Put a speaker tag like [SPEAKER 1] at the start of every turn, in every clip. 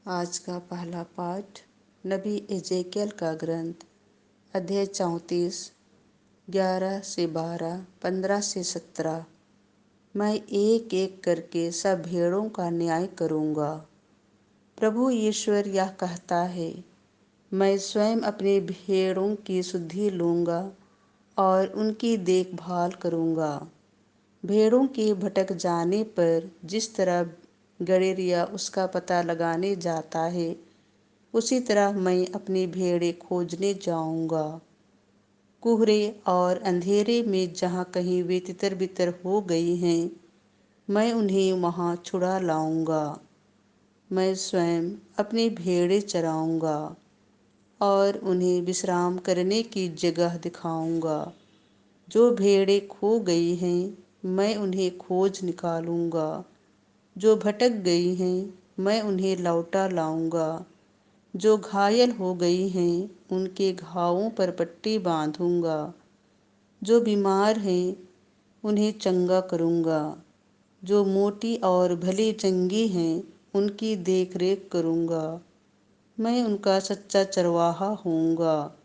[SPEAKER 1] आज का पहला पाठ नबी एजेकियल का ग्रंथ अध्याय 34 11 से 12 15 से 17। मैं एक एक करके सब भेड़ों का न्याय करूँगा। प्रभु ईश्वर यह कहता है, मैं स्वयं अपनी भेड़ों की सुधि लूँगा और उनकी देखभाल करूँगा। भेड़ों के भटक जाने पर जिस तरह गड़ेरिया उसका पता लगाने जाता है, उसी तरह मैं अपनी भेड़ें खोजने जाऊंगा। कोहरे और अंधेरे में जहाँ कहीं वे तितर बितर हो गई हैं, मैं उन्हें वहाँ छुड़ा लाऊंगा। मैं स्वयं अपनी भेड़ें चराऊंगा और उन्हें विश्राम करने की जगह दिखाऊंगा। जो भेड़ें खो गई हैं, मैं उन्हें खोज निकालूंगा। जो भटक गई हैं, मैं उन्हें लौटा लाऊंगा। जो घायल हो गई हैं, उनके घावों पर पट्टी बांधूंगा। जो बीमार हैं, उन्हें चंगा करूंगा। जो मोटी और भली चंगी हैं, उनकी देख रेख करूंगा। मैं उनका सच्चा चरवाहा होऊंगा।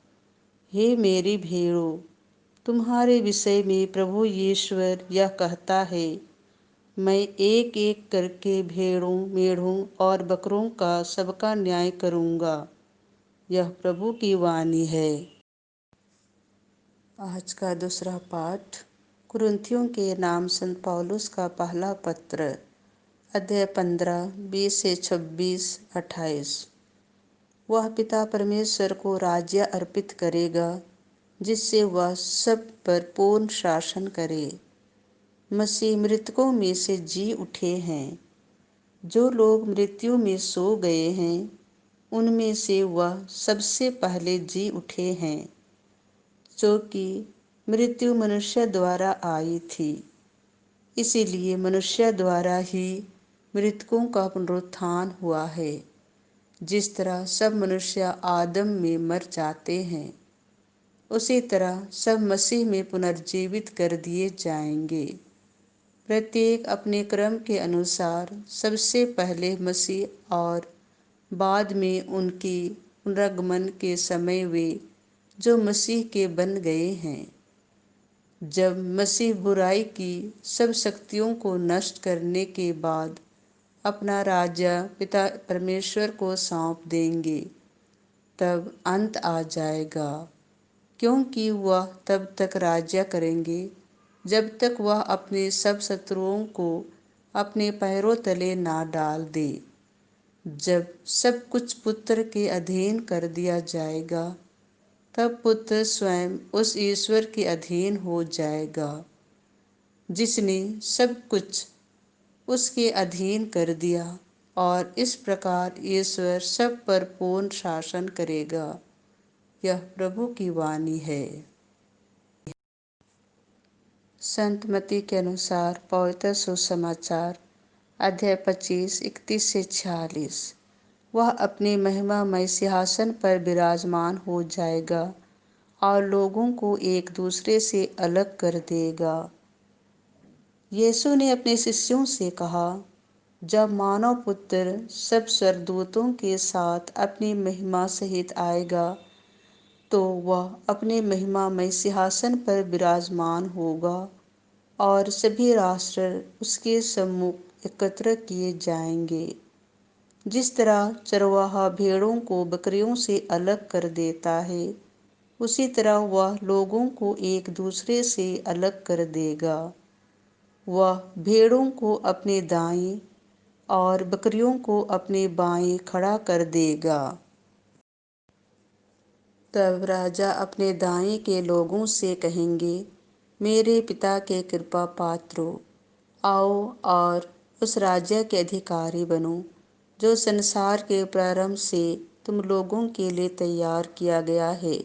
[SPEAKER 1] हे मेरी भेड़ों, तुम्हारे विषय में प्रभु ईश्वर यह कहता है, मैं एक एक करके भेड़ों, मेढ़ों और बकरों का सबका न्याय करूंगा। यह प्रभु की वाणी है। आज का दूसरा पाठ कुरिन्थियों के नाम संत पौलुस का पहला पत्र अध्याय 15 20 से 26 28। वह पिता परमेश्वर को राज्य अर्पित करेगा, जिससे वह सब पर पूर्ण शासन करे। मसीह मृतकों में से जी उठे हैं। जो लोग मृत्यु में सो गए हैं, उनमें से वह सबसे पहले जी उठे हैं। क्योंकि मृत्यु मनुष्य द्वारा आई थी, इसीलिए मनुष्य द्वारा ही मृतकों का पुनरुत्थान हुआ है। जिस तरह सब मनुष्य आदम में मर जाते हैं, उसी तरह सब मसीह में पुनर्जीवित कर दिए जाएंगे। प्रत्येक अपने क्रम के अनुसार, सबसे पहले मसीह और बाद में उनकी पुनरागमन के समय वे जो मसीह के बन गए हैं। जब मसीह बुराई की सब शक्तियों को नष्ट करने के बाद अपना राज्य पिता परमेश्वर को सौंप देंगे, तब अंत आ जाएगा। क्योंकि वह तब तक राज्य करेंगे जब तक वह अपने सब शत्रुओं को अपने पैरों तले ना डाल दे। जब सब कुछ पुत्र के अधीन कर दिया जाएगा, तब पुत्र स्वयं उस ईश्वर के अधीन हो जाएगा, जिसने सब कुछ उसके अधीन कर दिया, और इस प्रकार ईश्वर सब पर पूर्ण शासन करेगा। यह प्रभु की वाणी है। संत मत्ती के अनुसार पवित्र सुसमाचार अध्याय 25 31 से 46। वह अपने महिमामय सिंहासन पर विराजमान हो जाएगा और लोगों को एक दूसरे से अलग कर देगा। यीशु ने अपने शिष्यों से कहा, जब मानव पुत्र सब स्वर्गदूतों के साथ अपनी महिमा सहित आएगा, तो वह अपने महिमामय सिंहासन पर विराजमान होगा और सभी राष्ट्र उसके सम्मुख एकत्र किए जाएंगे। जिस तरह चरवाहा भेड़ों को बकरियों से अलग कर देता है, उसी तरह वह लोगों को एक दूसरे से अलग कर देगा। वह भेड़ों को अपने दाएं और बकरियों को अपने बाएं खड़ा कर देगा। तब राजा अपने दाएं के लोगों से कहेंगे, मेरे पिता के कृपा पात्रों, आओ और उस राज्य के अधिकारी बनो जो संसार के प्रारंभ से तुम लोगों के लिए तैयार किया गया है।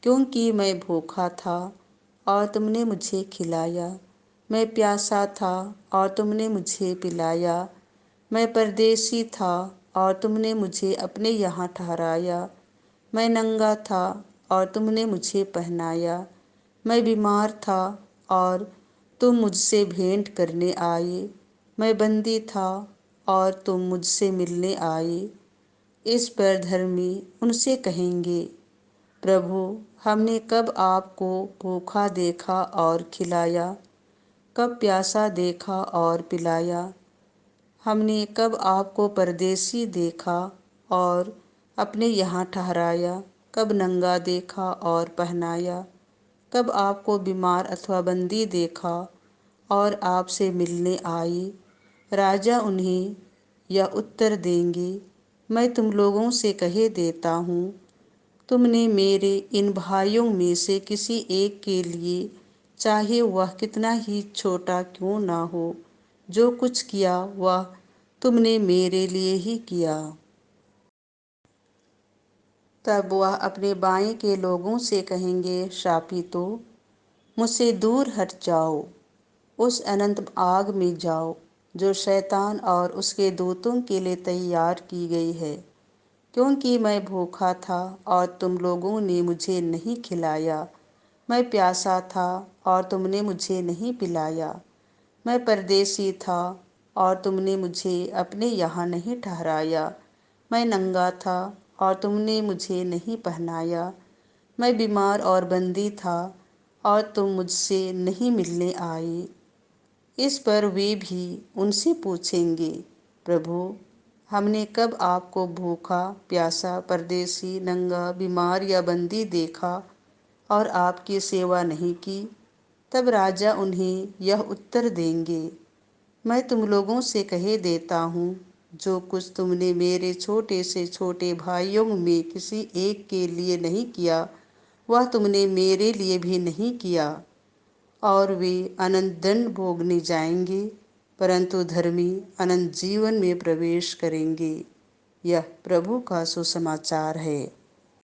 [SPEAKER 1] क्योंकि मैं भूखा था और तुमने मुझे खिलाया, मैं प्यासा था और तुमने मुझे पिलाया, मैं परदेशी था और तुमने मुझे अपने यहाँ ठहराया, मैं नंगा था और तुमने मुझे पहनाया, मैं बीमार था और तुम मुझसे भेंट करने आए, मैं बंदी था और तुम मुझसे मिलने आए। इस पर धर्मी उनसे कहेंगे, प्रभु, हमने कब आपको भूखा देखा और खिलाया, कब प्यासा देखा और पिलाया? हमने कब आपको परदेसी देखा और अपने यहाँ ठहराया, कब नंगा देखा और पहनाया? कब आपको बीमार अथवा बंदी देखा और आपसे मिलने आई? राजा उन्हें यह उत्तर देंगे, मैं तुम लोगों से कहे देता हूँ, तुमने मेरे इन भाइयों में से किसी एक के लिए, चाहे वह कितना ही छोटा क्यों ना हो, जो कुछ किया वह तुमने मेरे लिए ही किया। तब वह अपने बाएं के लोगों से कहेंगे, शापितों, मुझसे दूर हट जाओ, उस अनंत आग में जाओ जो शैतान और उसके दूतों के लिए तैयार की गई है। क्योंकि मैं भूखा था और तुम लोगों ने मुझे नहीं खिलाया, मैं प्यासा था और तुमने मुझे नहीं पिलाया, मैं परदेसी था और तुमने मुझे अपने यहाँ नहीं ठहराया, मैं नंगा था और तुमने मुझे नहीं पहनाया, मैं बीमार और बंदी था और तुम मुझसे नहीं मिलने आए। इस पर वे भी उनसे पूछेंगे, प्रभु, हमने कब आपको भूखा, प्यासा, परदेसी, नंगा, बीमार या बंदी देखा और आपकी सेवा नहीं की? तब राजा उन्हें यह उत्तर देंगे, मैं तुम लोगों से कहे देता हूँ, जो कुछ तुमने मेरे छोटे से छोटे भाइयों में किसी एक के लिए नहीं किया, वह तुमने मेरे लिए भी नहीं किया। और वे अनंत दंड भोगने जाएंगे, परंतु धर्मी अनंत जीवन में प्रवेश करेंगे। यह प्रभु का सुसमाचार है।